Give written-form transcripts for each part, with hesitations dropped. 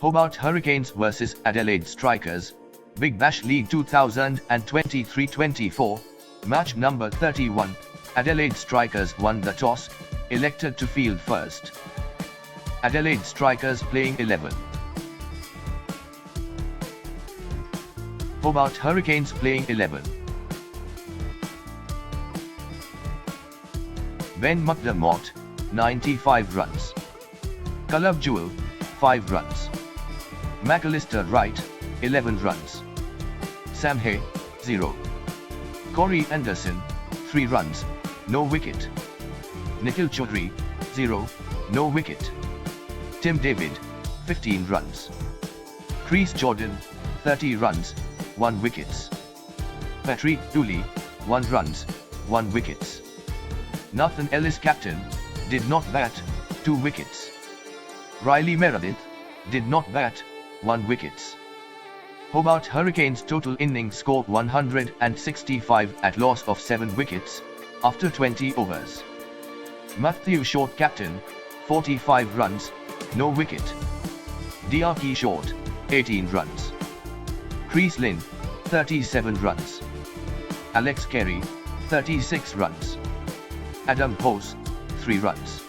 Hobart Hurricanes vs Adelaide Strikers, Big Bash League 2023-24, match number 31, Adelaide Strikers won the toss, elected to field first. Adelaide Strikers playing 11. Hobart Hurricanes playing 11. Ben McDermott, 95 runs. Caleb Jewell, 5 runs. McAllister Wright, 11 runs. Sam Hay, 0. Corey Anderson, 3 runs, no wicket. Nikhil Chaudhary, 0, no wicket. Tim David, 15 runs. Chris Jordan, 30 runs, 1 wickets. Patrick Dooley, 1 runs, 1 wickets. Nathan Ellis captain, did not bat, 2 wickets. Riley Meredith, did not bat, 1 wickets. Hobart Hurricanes total innings score 165 at loss of 7 wickets, after 20 overs. Matthew Short captain, 45 runs, no wicket. Diaki Short, 18 runs. Chris Lynn, 37 runs. Alex Carey, 36 runs. Adam Hose, 3 runs.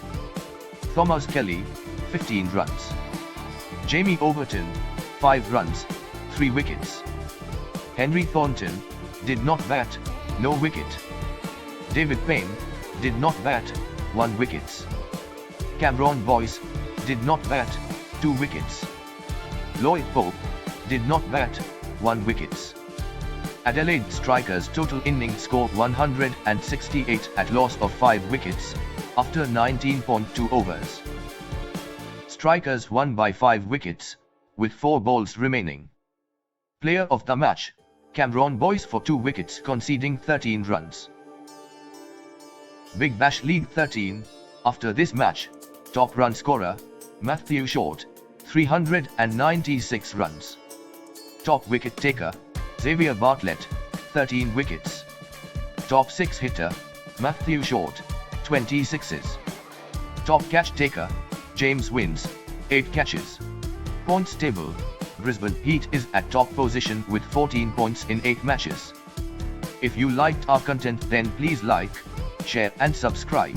Thomas Kelly, 15 runs. Jamie Overton, 5 runs, 3 wickets. Henry Thornton, did not bat, no wicket. David Payne, did not bat, 1 wickets. Cameron Boyce, did not bat, 2 wickets. Lloyd Pope, did not bat, 1 wickets. Adelaide Strikers total innings score 168 at loss of 5 wickets, after 19.2 overs. Strikers won by 5 wickets, with 4 balls remaining. Player of the match, Cameron Boyce for 2 wickets conceding 13 runs. Big Bash League 13, after this match, top run scorer, Matthew Short, 396 runs. Top wicket taker, Xavier Bartlett, 13 wickets. Top 6 hitter, Matthew Short, 26s. Top catch taker, James Wins, 8 catches. Points table, Brisbane Heat is at top position with 14 points in 8 matches. If you liked our content, then please like, share and subscribe.